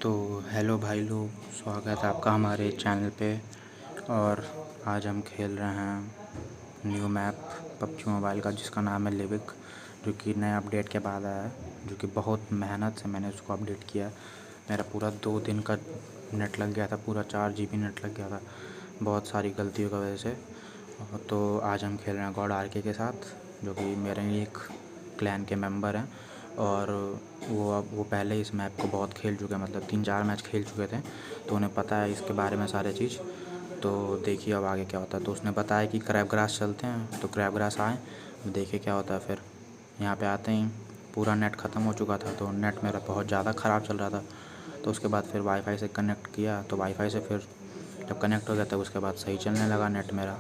तो हेलो भाई लोग, स्वागत है आपका हमारे चैनल पे। और आज हम खेल रहे हैं न्यू मैप पबजी मोबाइल का, जिसका नाम है लिविक, जो कि नए अपडेट के बाद आया है, जो कि बहुत मेहनत से मैंने उसको अपडेट किया। मेरा पूरा 2 दिन का नेट लग गया था, पूरा 4 GB नेट लग गया था, बहुत सारी गलतियों की वजह से। तो आज हम खेल रहे हैं गॉड आरके के साथ, जो कि मेरे ही एक क्लैन के मेंबर हैं। और वो पहले इस मैप को बहुत खेल चुके हैं, मतलब 3-4 मैच खेल चुके थे, तो उन्हें पता है इसके बारे में सारी चीज़। तो देखिए अब आगे क्या होता है। तो उसने बताया कि क्रैब ग्रास चलते हैं, तो क्रैब ग्रास आए, देखिए क्या होता है। फिर यहाँ पे आते ही पूरा नेट ख़त्म हो चुका था, तो नेट मेरा बहुत ज़्यादा ख़राब चल रहा था। तो उसके बाद फिर वाईफाई से कनेक्ट किया, तो वाईफाई से फिर जब कनेक्ट हो गया तब उसके बाद सही चलने लगा नेट मेरा।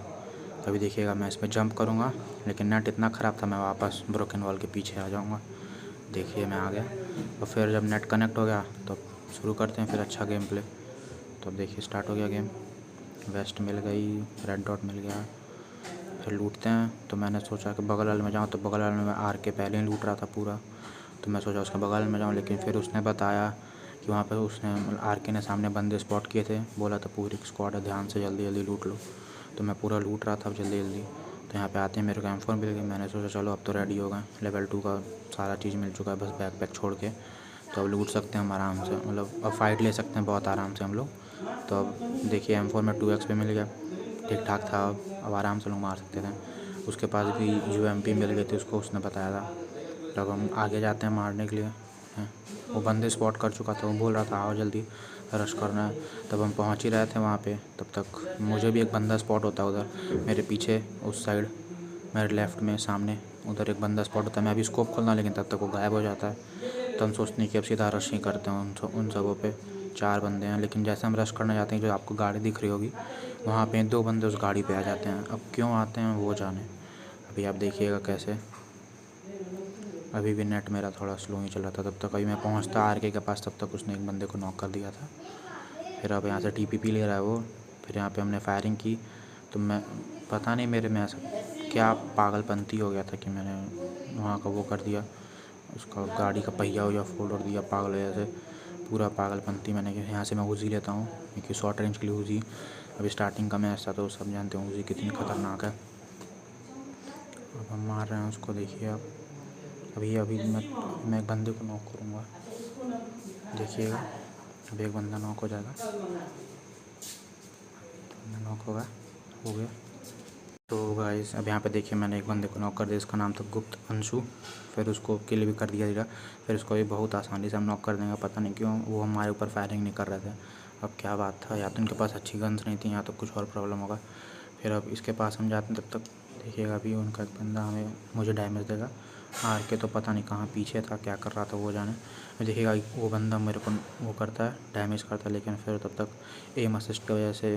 अभी देखिएगा मैं इसमें जंप करूँगा, लेकिन नेट इतना ख़राब था, मैं वापस ब्रोकन वॉल के पीछे आ जाऊँगा। देखिए मैं आ गया। और फिर जब नेट कनेक्ट हो गया तो शुरू करते हैं फिर अच्छा गेम प्ले। तो अब देखिए स्टार्ट हो गया गेम। वेस्ट मिल गई, रेड डॉट मिल गया, फिर लूटते हैं। तो मैंने सोचा कि बगल वाले में जाऊँ, तो बगल वाले में आर के पहले ही लूट रहा था पूरा, तो मैं सोचा उसके बगल में जाऊँ। लेकिन फिर उसने बताया कि वहाँ पर उसने आर के ने सामने बंदे स्पॉट किए थे, बोला था पूरी स्क्वाड है, ध्यान से जल्दी जल्दी लूट लो। तो मैं पूरा लूट रहा था अब जल्दी जल्दी। तो यहाँ पे आते हैं मेरे को M4 मिल गई। मैंने सोचा चलो अब तो रेडी हो गए, लेवल 2 का सारा चीज़ मिल चुका है, बस बैकपैक छोड़ के। तो अब लूट सकते हैं हम आराम से, मतलब अब फाइट ले सकते हैं बहुत आराम से हम लोग। तो अब देखिए M4 में 2x पे मिल गया, ठीक ठाक था। अब आराम से लोग मार सकते थे। उसके पास भी UMP मिल गई थी, उसको उसने बताया था। तब हम आगे जाते हैं मारने के लिए। वो बंदे स्पॉट कर चुका था, वो बोल रहा था आओ जल्दी रश करना है। तब हम पहुंच ही रहे थे वहाँ पे, तब तक मुझे भी एक बंदा स्पॉट होता है उधर मेरे पीछे, उस साइड मेरे लेफ़्ट में सामने उधर एक बंदा स्पॉट होता है। मैं अभी स्कोप खोलना, लेकिन तब तक वो गायब हो जाता है। तो हम सोचते हैं कि अब सीधा रश ही करते हैं उन सबों पे। 4 बंदे हैं, लेकिन जैसे हम रश करने जाते हैं, जो आपको गाड़ी दिख रही होगी वहाँ पे 2 बंदे उस गाड़ी पे आ जाते हैं। अब क्यों आते हैं वो जाने, अभी आप देखिएगा कैसे। अभी भी नेट मेरा थोड़ा स्लो ही चल रहा था तब तक। अभी मैं पहुंचता आरके के पास, तब तक उसने एक बंदे को नॉक कर दिया था। फिर अब यहाँ से TPP ले रहा है वो। फिर यहाँ पे हमने फायरिंग की, तो मैं पता नहीं मेरे में ऐसा क्या पागलपंती हो गया था कि मैंने वहाँ का वो कर दिया, उसका गाड़ी का पहिया वहिया फोड़ और दिया पागल जैसे। पूरा पागलपंती मैंने कि यहाँ से मैं उजी लेता हूँ, क्योंकि शॉर्ट रेंज के लिए उजी। अभी स्टार्टिंग का मैच था तो सब जानते हैं उजी कितनी ख़तरनाक है। अब हम मार रहे हैं उसको, देखिए आप। अभी अभी मैं एक बंदे को नॉक करूँगा, देखिएगा। अभी एक बंदा नॉक हो जाएगा, बंदा नॉक हो गया। तो गाइस अब यहाँ पे देखिए मैंने एक बंदे को नॉक कर दिया, इसका नाम था गुप्त अंशु। फिर उसको किल भी कर दिया जाएगा। फिर उसको भी बहुत आसानी से हम नॉक कर देंगे, पता नहीं क्यों वो हमारे ऊपर फायरिंग नहीं कर रहे थे। अब क्या बात था, या तो उनके पास अच्छी गन्स नहीं थी, या तो कुछ और प्रॉब्लम होगा। फिर अब इसके पास हम जाते हैं, तब तक देखिएगा अभी उनका एक बंदा मुझे डैमेज देगा। आर के तो पता नहीं कहाँ पीछे था, क्या कर रहा था वो जाने। देखिएगा वो बंदा मेरे को वो करता है, डैमेज करता है, लेकिन फिर तब तक एम असिस्ट की वजह से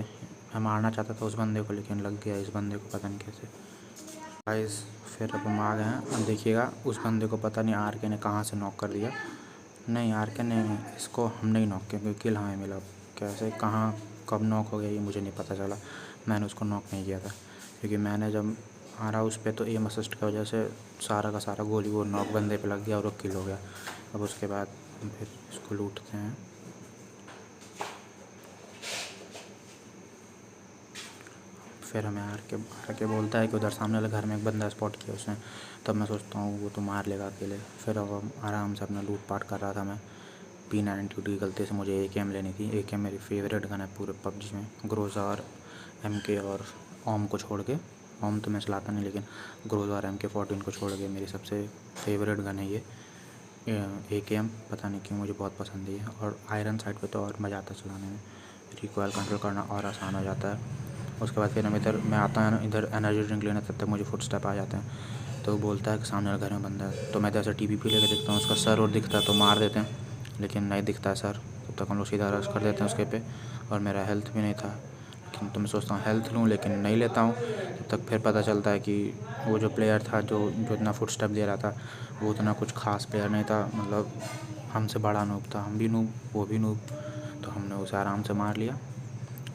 मैं मारना चाहता था उस बंदे को, लेकिन लग गया इस बंदे को, पता नहीं कैसे। गाइस फिर अब हम आ गए हैं। अब देखिएगा उस बंदे को पता नहीं आर के ने कहाँ से नॉक कर दिया। नहीं, आर के ने इसको हमने ही नॉक किया, क्योंकि किल हमें मिला। कैसे कहाँ कब नॉक हो गया ये मुझे नहीं पता चला। मैंने उसको नॉक नहीं किया था, क्योंकि मैंने जब मारा उस पर तो एम असिस्ट की वजह से सारा का सारा गोली वो नॉक बंदे पे लग गया और वो किल हो गया। अब उसके बाद हम फिर इसको लूटते हैं। फिर हमें आर के बोलता है कि उधर सामने वाले घर में एक बंदा स्पॉट किया उसने। तब मैं सोचता हूँ वो तो मार लेगा अकेले। फिर अब हम आराम से अपना लूट पाट कर रहा था मैं। P92 की गलती से मुझे AKM लेनी थी। AKM मेरी फेवरेट गन है पूरे पबजी में, ग्रोजा और MK और ओम को छोड़ के। ओम तो मैं चलाता नहीं, लेकिन ग्रोजा और MK14 को छोड़ के मेरी सबसे फेवरेट गन है ये AKM। पता नहीं क्यों मुझे बहुत पसंद है। और आयरन साइड पे तो और मज़ा आता है चलाने में, रिकॉइल कंट्रोल करना और आसान हो जाता है। उसके बाद फिर मैं आता है इधर एनर्जी ड्रिंक लेने, तब तक मुझे फुटस्टेप आ जाते हैं। तो वो बोलता है कि सामने वाले घर में बंदा है। तो मैं जैसे TPP लेके देखता हूँ, उसका सर और दिखता है तो मार देते हैं, लेकिन नहीं दिखता है सर। तब तक हम लोग सीधा रश कर देते हैं उसके पे। और मेरा हेल्थ भी नहीं था, लेकिन तो मैं सोचता हूँ हेल्थ लूँ, लेकिन नहीं लेता हूँ। तब तक फिर पता चलता है कि वो जो प्लेयर था जो इतना फुटस्टेप दे रहा था, वो उतना कुछ खास प्लेयर नहीं था, मतलब हमसे बड़ा नूब था, हम भी नूब वो भी नूब। तो हमने उसे आराम से मार लिया।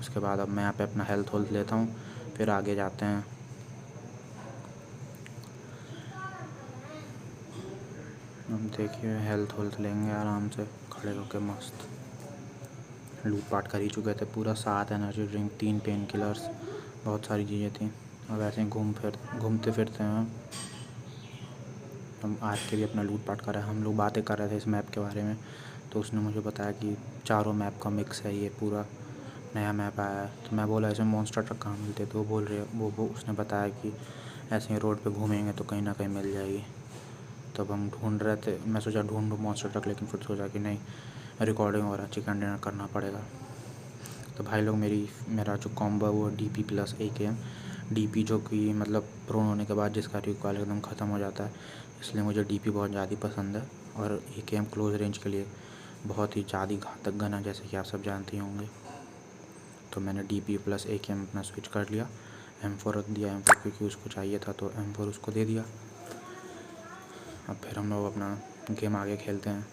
उसके बाद अब मैं यहाँ पे अपना हेल्थ होल्थ लेता हूँ, फिर आगे जाते हैं। अब देखिए हेल्थ होल्थ लेंगे आराम से खड़े होकर मस्त। लूट पाट कर ही चुके थे पूरा। 7 एनर्जी ड्रिंक, 3 पेन किलर्स, बहुत सारी चीज़ें थी। अब ऐसे ही घूमते फिरते हैं हम। आर के भी अपना लूट पाट कर रहा है। हम लोग बातें कर रहे थे इस मैप के बारे में, तो उसने मुझे बताया कि चारों मैप का मिक्स है, ये पूरा नया मैप आया है। तो मैं बोला इसमें मॉन्स्टर ट्रक कहाँ मिलते, तो वो बोल रहे वो उसने बताया कि ऐसे ही रोड पे घूमेंगे तो कहीं ना कहीं मिल जाएगी। तब हम ढूंढ रहे थे, मैं सोचा ढूंढूँ मॉन्स्टर ट्रक, लेकिन फिर सोचा कि नहीं, रिकॉर्डिंग हो रहा है, चिकन डिनर करना पड़ेगा। तो भाई लोग मेरा जो कॉम्बो है वो DP प्लस AKM। DP जो कि मतलब प्रोन होने के बाद जिसका रिकॉल एकदम ख़त्म हो जाता है, इसलिए मुझे DP बहुत ज़्यादा पसंद है। और AKM क्लोज रेंज के लिए बहुत ही ज़्यादा घातक गन है, जैसे कि आप सब जानते होंगे। तो मैंने DP प्लस AKM अपना स्विच कर लिया। M4 रख दिया, M4 क्योंकि उसको चाहिए था, तो M4 उसको दे दिया। अब फिर हम लोग अपना गेम आगे खेलते हैं।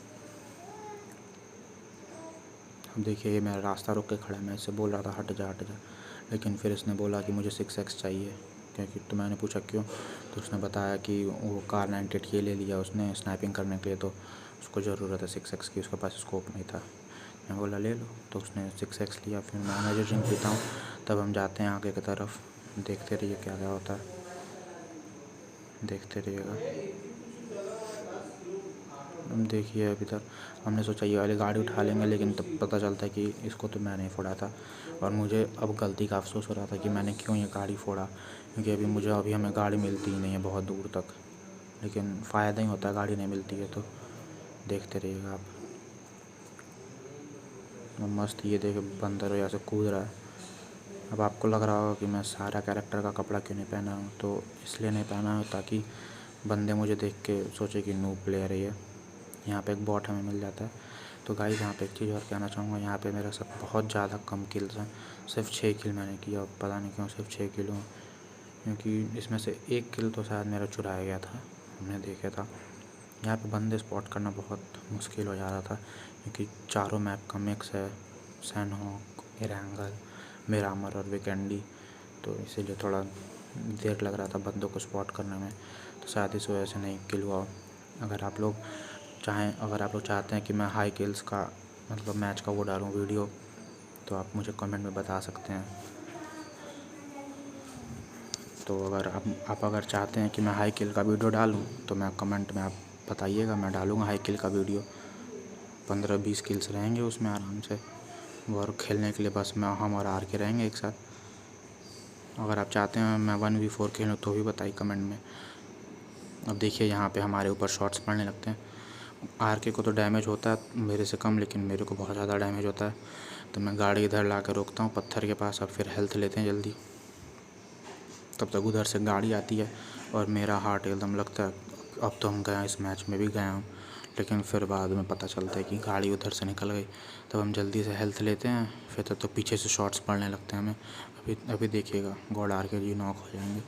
अब देखिए ये मेरा रास्ता रोक के खड़ा है। मैं इससे बोल रहा था हट जा, लेकिन फिर इसने बोला कि मुझे 6x चाहिए, क्योंकि तो मैंने पूछा क्यों, तो उसने बताया कि वो कार 98 ये ले लिया उसने स्नाइपिंग करने के लिए, तो उसको ज़रूरत है 6x की, उसके पास स्कोप नहीं था। मैं बोला ले लो, तो उसने 6x लिया। फिर मैं एनर्जी ड्रिंक पीता हूँ। तब हम जाते हैं आगे की तरफ, देखते रहिए क्या क्या होता है, देखते रहिएगा। हम देखिए अभी तक हमने सोचा ये वाली गाड़ी उठा लेंगे, लेकिन तब पता चलता है कि इसको तो मैं नहीं फोड़ा था। और मुझे अब गलती का अफसोस हो रहा था कि मैंने क्यों ये गाड़ी फोड़ा, क्योंकि अभी हमें गाड़ी मिलती ही नहीं है बहुत दूर तक। लेकिन फ़ायदा ही होता है गाड़ी नहीं मिलती है तो। देखते रहिएगा आप। मस्त ये देखे बंदर ऐसे कूद रहा है। अब आपको लग रहा होगा कि मैं सारा कैरेक्टर का कपड़ा क्यों नहीं पहना हूँ, तो इसलिए नहीं पहना हूँ ताकि बंदे मुझे देख के सोचे कि नूब प्लेयर है ये। यहाँ पे एक बॉट हमें मिल जाता है। तो गाइस यहाँ पे एक चीज़ और कहना चाहूँगा, यहाँ पे मेरा सब बहुत ज़्यादा कम किल्स हैं। सिर्फ 6 किल मैंने किया, पता नहीं क्यों सिर्फ 6 किल हुए, क्योंकि इसमें से 1 किल तो शायद मेरा चुराया गया था, हमने देखा था। यहाँ पे बंदे स्पॉट करना बहुत मुश्किल हो जा रहा था, क्योंकि चारों मैप का मिक्स है, सैनहॉक, इरेंगल, मिरामर और वीकेंडी। तो इसीलिए थोड़ा देर लग रहा था बंदों को स्पॉट करने में, तो शायद इस वजह से नहीं किल हुआ। अगर आप लोग चाहते हैं कि मैं हाई किल्स का मतलब मैच का वो डालूँ वीडियो, तो आप मुझे कमेंट में बता सकते हैं। तो अगर आप चाहते हैं कि मैं हाई किल का वीडियो डालूँ, तो मैं कमेंट में आप बताइएगा, मैं डालूँगा हाई किल का वीडियो। 15-20 किल्स रहेंगे उसमें आराम से, और खेलने के लिए बस हम और आर के रहेंगे एक साथ। अगर आप चाहते हैं मैं 1v4 खेलूँ तो भी बताइए कमेंट में। अब देखिए यहाँ पे हमारे ऊपर शॉट्स पड़ने लगते हैं। आर के को तो डैमेज होता है मेरे से कम, लेकिन मेरे को बहुत ज़्यादा डैमेज होता है। तो मैं गाड़ी इधर ला कर रोकता हूँ पत्थर के पास। अब फिर हेल्थ लेते हैं जल्दी, तब तक उधर से गाड़ी आती है और मेरा हार्ट एकदम लगता है अब तो हम गए, इस मैच में भी गए हम। लेकिन फिर बाद में पता चलता है कि गाड़ी उधर से निकल गई। तब हम जल्दी से हेल्थ लेते हैं, फिर तब तो पीछे से शॉट्स पड़ने लगते हैं हमें। अभी देखिएगा गॉड आर के जी नॉक हो जाएंगे।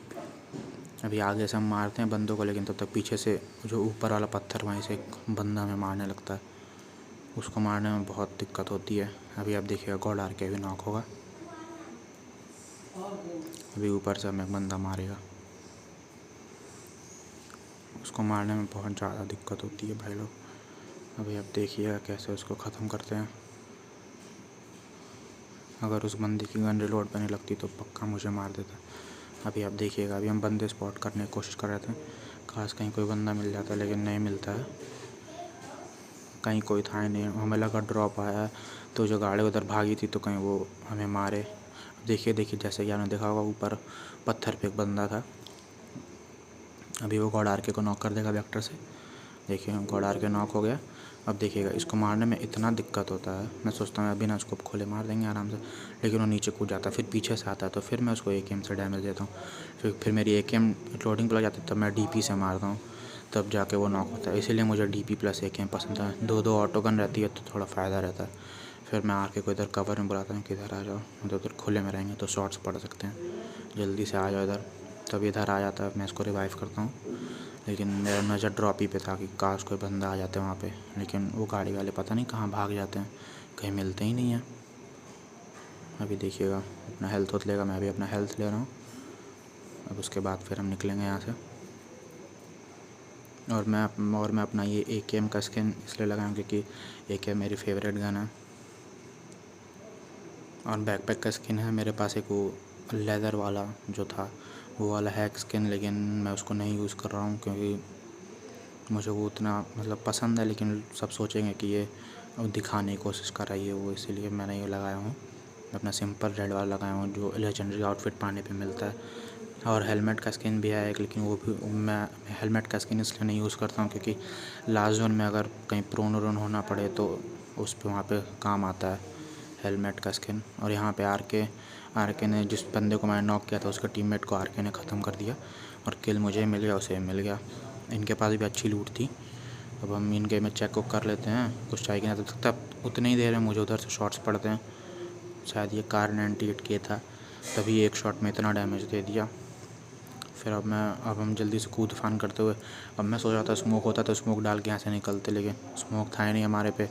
अभी आगे से हम मारते हैं बंदों को, लेकिन तब तक पीछे से जो ऊपर वाला पत्थर, वहीं से एक बंदा हमें मारने लगता है। उसको मारने में बहुत दिक्कत होती है। अभी आप देखिएगा गॉड आर के भी नॉक होगा। अभी ऊपर से हमें बंदा मारेगा, उसको मारने में बहुत ज़्यादा दिक्कत होती है भाई लोग। अभी आप देखिएगा कैसे उसको ख़त्म करते हैं। अगर उस बंदे की गन रिलोड पे नहीं लगती तो पक्का मुझे मार देता। अभी आप देखिएगा, अभी हम बंदे स्पॉट करने की कोशिश कर रहे थे, खास कहीं कोई बंदा मिल जाता है, लेकिन नहीं मिलता है। कहीं कोई था ही नहीं, हमें लगा ड्रॉप आया है, तो जो गाड़ी उधर भागी थी तो कहीं वो हमें मारे। देखिए जैसे कि आपने देखा होगा ऊपर पत्थर पे एक बंदा था। अभी वो गॉड आर के को नॉक कर देगा वेक्टर से। देखिए गॉड आर के नॉक हो गया। अब देखिएगा इसको मारने में इतना दिक्कत होता है, मैं सोचता हूँ अभी ना उसको खोले मार देंगे आराम से, लेकिन वो नीचे कूद जाता है, फिर पीछे से आता है, तो फिर मैं उसको AKM से डैमेज देता हूँ। फिर मेरी AKM लोडिंग पर लग जाती है, तब मैं DP से मारता हूँ, तब जाके वो नॉक होता है। इसीलिए मुझे DP प्लस AKM पसंद है। 2-2 ऑटो गन रहती है तो थोड़ा फ़ायदा रहता है। फिर मैं आके को इधर कवर में बुलाता हूँ कि इधर आ जाओ, उधर खुले में रहेंगे तो शॉट्स पड़ सकते हैं, जल्दी से आ जाओ इधर। तब इधर आ जाता है, मैं इसको रिवाइव करता हूँ। लेकिन मेरा नज़र ड्रॉप ही पे था कि काश कोई बंदा आ जाते वहाँ पे, लेकिन वो गाड़ी वाले पता नहीं कहाँ भाग जाते हैं, कहीं मिलते ही नहीं हैं। अभी देखिएगा अपना हेल्थ होत लेगा, मैं भी अपना हेल्थ ले रहा हूँ। अब उसके बाद फिर हम निकलेंगे यहाँ से। और मैं अपना ये AKM का स्किन इसलिए लगाऊँ क्योंकि AKM मेरी फेवरेट गन है। और बैकपैक का स्किन है मेरे पास, एक वो लेदर वाला जो था वो वाला है स्किन, लेकिन मैं उसको नहीं यूज़ कर रहा हूँ क्योंकि मुझे वो उतना मतलब पसंद है, लेकिन सब सोचेंगे कि ये दिखाने की कोशिश कर रही है वो, इसीलिए मैंने ये लगाया हूँ। अपना सिंपल रेड वाला लगाया हूँ जो लेजेंडरी आउटफिट पाने पे मिलता है। और हेलमेट का स्किन भी है एक, लेकिन वो भी मैं हेलमेट का स्किन इसलिए नहीं यूज़ करता हूँ क्योंकि लास्ट जोन में अगर कहीं प्रोन व्रोन होना पड़े तो उस पे वहाँ पे काम आता है हेलमेट का स्किन। और यहाँ पे आर के ने जिस बंदे को मैंने नॉक किया था उसके टीममेट को आर के ने ख़त्म कर दिया और किल मुझे मिल गया, उसे मिल गया। इनके पास भी अच्छी लूट थी। अब हम इनके में चेक कर लेते हैं कुछ चाहिए कि ना, तब उतनी ही देर में मुझे उधर से शॉट्स पड़ते हैं। शायद ये कार 98 के था, तभी एक शॉट में इतना डैमेज दे दिया। फिर अब हम जल्दी से कूद फान करते हुए, अब मैं सोच रहा था स्मोक होता तो स्मोक डाल के यहाँ से निकलते, लेकिन स्मोक था ही नहीं हमारे पे,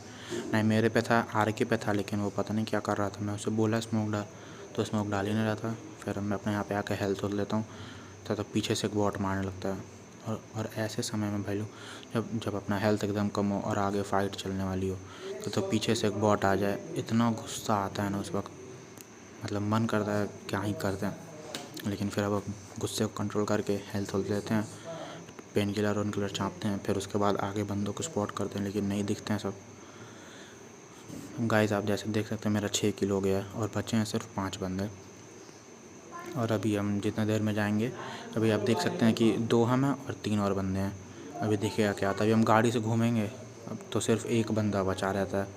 नहीं मेरे पे था, आर के पे था, लेकिन वो पता नहीं क्या कर रहा था। मैं उससे बोला स्मोक डाल तो स्मोक डाल ही नहीं रहा था। फिर मैं अपने यहाँ पे आके हेल्थ हो लेता हूँ तो पीछे से एक बॉट मारने लगता है। और ऐसे समय में भाई लोग जब अपना हेल्थ एकदम कम हो और आगे फ़ाइट चलने वाली हो तो पीछे से एक बॉट आ जाए, इतना गुस्सा आता है ना उस वक्त, मतलब मन करता है क्या ही करते हैं। लेकिन फिर अब गुस्से को कंट्रोल करके हेल्थ होल्थ लेते हैं, पेन किलर चाँपते हैं, फिर उसके बाद आगे बंदों को स्पॉट करते हैं, लेकिन नहीं दिखते हैं सब। गाइस आप जैसे देख सकते हैं मेरा 6 किल हो गया है और बचे हैं सिर्फ 5 बंदे। और अभी हम जितना देर में जाएंगे, अभी आप देख सकते हैं कि 2 हम हैं और 3 और बंदे हैं। अभी देखिएगा क्या आता है। अभी हम गाड़ी से घूमेंगे, अब तो सिर्फ एक बंदा बचा रहता है।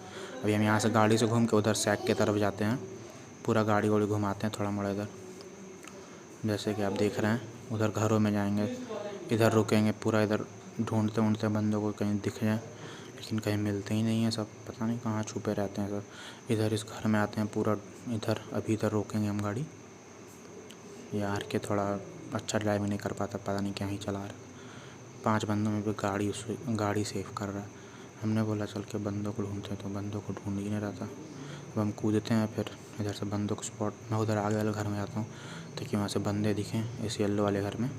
अभी हम यहाँ से गाड़ी से घूम के उधर सैक की तरफ जाते हैं, पूरा गाड़ी वाड़ी घुमाते हैं थोड़ा मोड़ा इधर, जैसे कि आप देख रहे हैं। उधर घरों में जाएंगे, इधर रुकेंगे, पूरा इधर ढूंढते ढूंढते बंदों को कहीं दिख जाए, लेकिन कहीं मिलते ही नहीं है, सब पता नहीं कहाँ छुपे रहते हैं सब। इधर इस घर में आते हैं पूरा, इधर अभी इधर रोकेंगे हम गाड़ी। यार के थोड़ा अच्छा ड्राइविंग नहीं कर पाता, पता नहीं क्या ही चला रहा। 5 बंदों में भी गाड़ी सेव कर रहा है। हमने बोला चल के बंदों को ढूंढते हैं, तो बंदों को ढूंढ ही नहीं रहा था। अब हम कूदते हैं, फिर इधर से बंदों को स्पॉट, मैं उधर आगे वाले घर में जाता हूँ ताकि वहाँ से बंदे दिखें, इस येलो वाले घर में।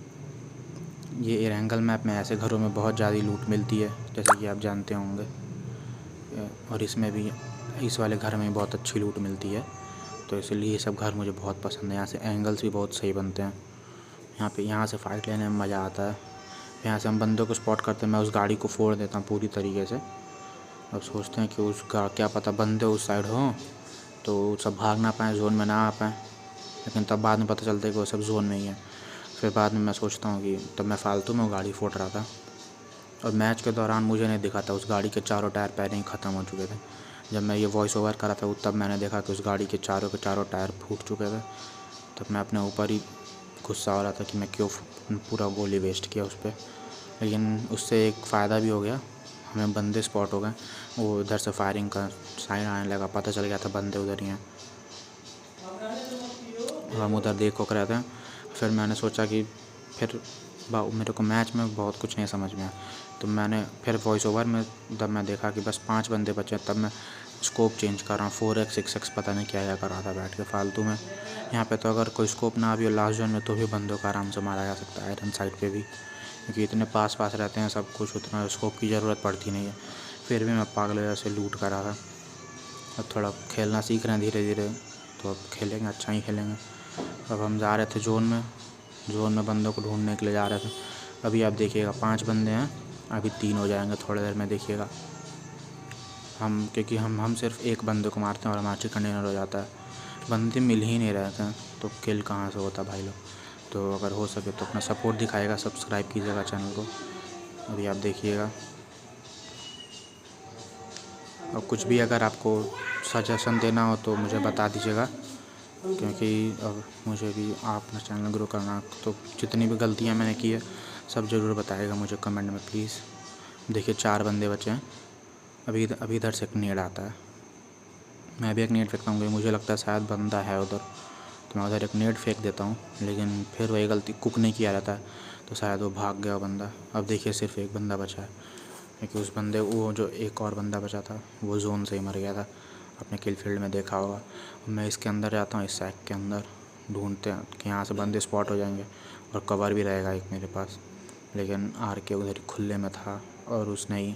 ये एरेंगल मैप में ऐसे घरों में बहुत ज़्यादा लूट मिलती है जैसे कि आप जानते होंगे, और इसमें भी इस वाले घर में बहुत अच्छी लूट मिलती है, तो इसलिए ये सब घर मुझे बहुत पसंद है। यहाँ से एंगल्स भी बहुत सही बनते हैं, यहाँ से फ़ाइट लेने में मज़ा आता है। यहाँ से हम बंदों को स्पॉट करते हैं, मैं उस गाड़ी को फोड़ देता हूँ पूरी तरीके से। अब सोचते हैं कि उसका क्या पता बंदे उस साइड हों तो सब भाग ना पाएँ, जोन में ना आ पाएँ, लेकिन तब बाद में पता चलता है कि वो सब जोन में ही है। फिर बाद में मैं सोचता हूँ कि तब मैं फालतू में वो गाड़ी फोड़ रहा था, और मैच के दौरान मुझे नहीं दिखा था उस गाड़ी के चारों टायर पहले ही ख़त्म हो चुके थे। जब मैं ये वॉइस ओवर करा था तब मैंने देखा कि उस गाड़ी के चारों टायर फूट चुके थे। तब मैं अपने ऊपर ही गुस्सा हो रहा था कि मैं क्यों पूरा गोली वेस्ट किया उस पर। लेकिन उससे एक फ़ायदा भी हो गया, हमें बंदे स्पॉट हो गए, वो इधर से फायरिंग का साइन आने लगा, पता चल गया था बंदे उधर ही हैं। हम उधर देख कर रहे थे। फिर मैंने सोचा कि फिर मेरे को मैच में बहुत कुछ नहीं समझ में आया, तो मैंने फिर वॉइस ओवर में जब मैं देखा कि बस 5 बंदे बचे, तब मैं स्कोप चेंज कर रहा हूँ, 4x 6x पता नहीं क्या कर रहा था बैठ के फालतू में। यहाँ पे तो अगर कोई स्कोप ना भी हो लास्ट जोन में तो भी बंदों को आराम से मारा जा सकता है आयरन साइड पे भी, क्योंकि इतने पास रहते हैं सब कुछ, उतना स्कोप की ज़रूरत पड़ती नहीं है। फिर भी मैं पागल जैसे लूट कर रहा था। अब थोड़ा खेलना सीख रहे हैं धीरे धीरे, तो अब खेलेंगे, अच्छा ही खेलेंगे। अब हम जा रहे थे जोन में बंदों को ढूंढने के लिए जा रहे थे। अभी आप देखिएगा 5 बंदे हैं, अभी 3 हो जाएंगे थोड़ी देर में, देखिएगा। क्योंकि हम सिर्फ एक बंदे को मारते हैं और हमारा चिकन डिनर हो जाता है, बंदे मिल ही नहीं रहते हैं, तो किल कहाँ से होता भाई लोग। तो अगर हो सके तो अपना सपोर्ट दिखाएगा, सब्सक्राइब कीजिएगा चैनल को। अभी आप देखिएगा, और कुछ भी अगर आपको सजेशन देना हो तो मुझे बता दीजिएगा, क्योंकि अब मुझे भी अपना चैनल ग्रो करना, तो जितनी भी गलतियाँ मैंने की है सब ज़रूर बताइएगा मुझे कमेंट में प्लीज़। देखिए 4 बंदे बचे हैं। अभी इधर से एक नेड आता है, मैं भी एक नेड फेंकता हूँ, मुझे लगता है शायद बंदा है उधर, तो मैं उधर एक नेड फेंक देता हूँ, लेकिन फिर वही गलती, कुक नहीं किया रहता है, तो शायद वो भाग गया बंदा। अब देखिए सिर्फ एक बंदा बचा है, क्योंकि उस बंदे वो जो एक और बंदा बचा था वो जोन से ही मर गया था, अपने किल फील्ड में देखा होगा। मैं इसके अंदर जाता हूँ, इस सैक के अंदर, ढूंढते हैं कि यहाँ से बंदे स्पॉट हो जाएंगे और कवर भी रहेगा एक मेरे पास। लेकिन आर के उधर खुले में था और उसने ही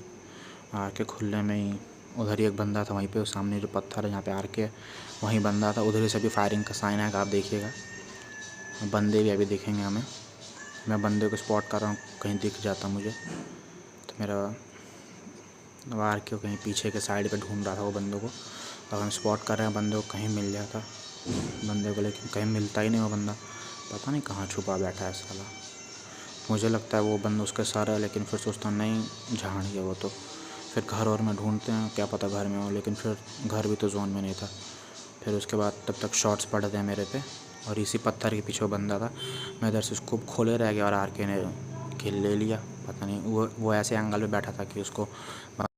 आर के खुले में ही उधर ही एक बंदा था, वहीं पे सामने जो पत्थर है जहाँ पे आर के, वहीं बंदा था। उधर से भी फायरिंग का साइन है, आप देखिएगा। बंदे भी अभी दिखेंगे हमें। मैं बंदे को स्पॉट कर रहा हूँ, कहीं दिख जाता मुझे तो मेरा आर के कहीं पीछे के साइड पे ढूंढ रहा था वो बंदों को। अब हम स्पॉट कर रहे हैं बंदे को, कहीं मिल जाता बंदे को, लेकिन कहीं मिलता ही नहीं वो बंदा। पता नहीं कहाँ छुपा बैठा है साला। मुझे लगता है वो बंदा उसके सर है, लेकिन फिर सोचता नहीं झाड़ गया वो तो। फिर घर और में ढूंढते हैं, क्या पता घर में हो, लेकिन फिर घर भी तो जोन में नहीं था। फिर उसके बाद तब तक शॉट्स पड़ गए मेरे पे, और इसी पत्थर के पीछे वो बंदा था। मैं इधर से उसको खोले रह गया और आर के ने किल ले लिया। पता नहीं वो ऐसे एंगल पे बैठा था कि उसको